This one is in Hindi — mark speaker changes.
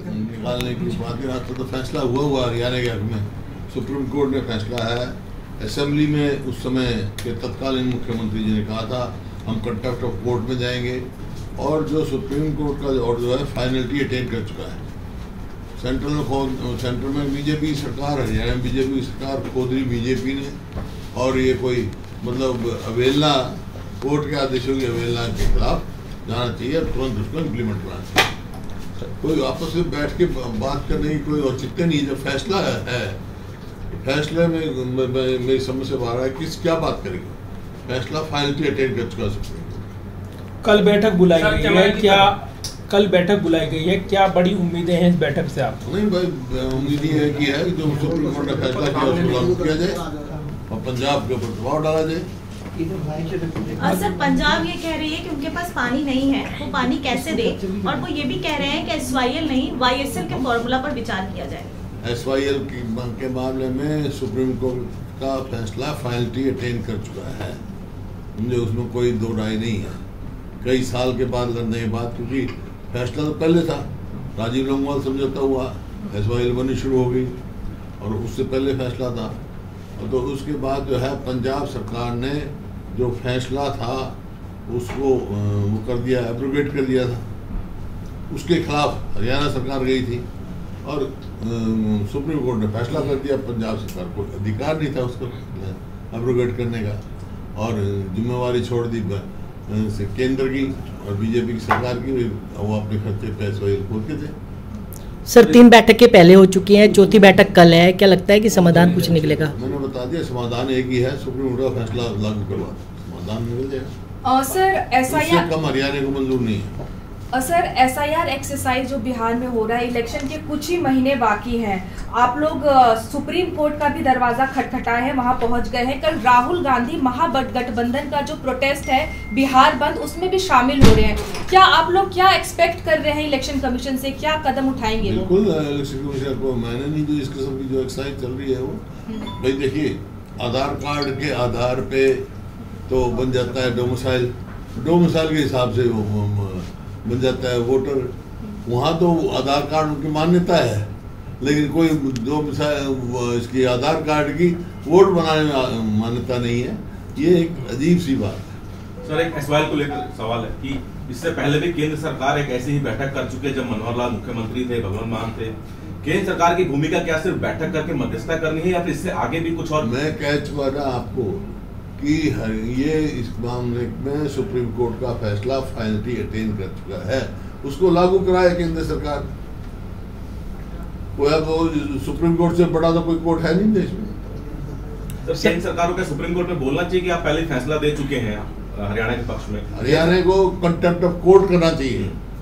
Speaker 1: निकालने की बात है। तो फैसला हुआ हरियाणा के हक में। सुप्रीम कोर्ट ने फैसला है। असेंबली में उस समय के तत्कालीन मुख्यमंत्री जी ने कहा था हम कंटेम्प्ट ऑफ कोर्ट में जाएंगे, और जो सुप्रीम कोर्ट का ऑर्डर जो है फाइनलिटी अटेन कर चुका है। सेंट्रल में बीजेपी सरकार, हरियाणा में बीजेपी सरकार खोद रही बीजेपी ने, और ये कोई मतलब अवहेलना, कोर्ट के आदेशों की अवहेलना के खिलाफ जाना चाहिए, तुरंत उसको इम्प्लीमेंट करना चाहिए। कोई आपस में बैठ के बात करने की कोई औचित्य नहीं। जब फैसला है फैसले में मेरी समझ से बाहर है किस क्या बात करेगी। फैसला फाइनलिटी अटेन कर चुका सुप्रीम कोर्ट।
Speaker 2: कल बैठक बुलाई गई है, क्या कल बैठक बुलाई गई है, क्या बड़ी उम्मीदें हैं इस बैठक से आपको?
Speaker 1: नहीं भाई, उम्मीद ये है कि जो सुप्रीम कोर्ट ने फैसला किया उसको लागू किया जाए और पंजाब के ऊपर प्रभाव डाला जाए।
Speaker 3: सर, पंजाब ये कह रही है कि उनके पास पानी नहीं है, वो पानी कैसे दे, और वो ये भी कह रहे हैं कि SYL नहीं YSL के फॉर्मूला पर विचार किया जाए।
Speaker 1: SYL के मामले में सुप्रीम कोर्ट का फैसला फाइनलिटी अटेन कर चुका है, मुझे उसमें कोई दो राय नहीं है। कई साल के बाद लड़ने के बाद, क्योंकि फैसला तो पहले था, राजीव लोंगोवाल समझौता हुआ, SYL बनी शुरू हो गई, और उससे पहले फैसला था। और तो उसके बाद जो है पंजाब सरकार ने जो फैसला था उसको वो कर दिया, एब्रोगेट कर दिया था। उसके खिलाफ हरियाणा सरकार गई थी और सुप्रीम कोर्ट ने फैसला कर दिया। पंजाब सरकार को अधिकार नहीं था उसको एब्रोगेट करने का, और जिम्मेवारी छोड़ दी केंद्र की और बीजेपी की सरकार की। वो अपने खर्चे पे SYL खोलते थे।
Speaker 4: सर, 3 बैठकें पहले हो चुकी हैं, चौथी बैठक कल है, क्या लगता है कि समाधान कुछ निकलेगा?
Speaker 1: मैंने बता दिया समाधान एक ही है, सुप्रीम कोर्ट का फैसला लागू करवा, समाधान निकल जाएगा।
Speaker 5: सर, SIR
Speaker 1: कम हरियाणा को मंजूर नहीं है।
Speaker 5: सर, SIR एक्सरसाइज जो बिहार में हो रहा है, इलेक्शन के कुछ ही महीने बाकी हैं, आप लोग सुप्रीम कोर्ट का भी दरवाजा खटखटाए हैं, वहां पहुंच गए हैं। कल राहुल गांधी महागठबंधन का जो प्रोटेस्ट है बिहार बंद, उसमें भी शामिल हो रहे हैं। क्या आप लोग क्या एक्सपेक्ट कर रहे हैं इलेक्शन कमीशन से, क्या कदम उठाएंगे?
Speaker 1: बिल्कुल, इलेक्शन कमीशन को मैंने नहीं, जो इस किस्म की जो एक्सरसाइज चल रही है वो भाई देखिए, आधार कार्ड के आधार पे तो बन जाता है डोमिसाइल के हिसाब से वो बन जाता है वोटर। वहाँ तो आधार कार्ड की मान्यता है, लेकिन कोई इसकी आधार कार्ड की वोट बनाने में मान्यता नहीं है। ये एक अजीब सी बात है।
Speaker 6: सर, एक SYL को लेकर सवाल है कि इससे पहले भी केंद्र सरकार एक ऐसी ही बैठक कर चुके जब मनोहर लाल मुख्यमंत्री थे, भगवंत मान थे। केंद्र सरकार की भूमिका क्या सिर्फ बैठक करके मध्यस्थता करनी है या फिर इससे आगे भी कुछ और?
Speaker 1: मैं कह चुका था आपको कि ये इस मामले में सुप्रीम कोर्ट का फैसला फाइनलिटी अटेन कर चुका है, उसको लागू कराए केंद्र सरकार। कोई अब सुप्रीम कोर्ट से बड़ा तो कोई कोर्ट है नहीं देश में।
Speaker 6: तो केंद्र सरकार को सुप्रीम कोर्ट में बोलना चाहिए कि आप पहले फैसला दे चुके हैं हरियाणा के पक्ष में।
Speaker 1: हरियाणा को कंटेम्प्ट ऑफ कोर्ट करना चाहिए।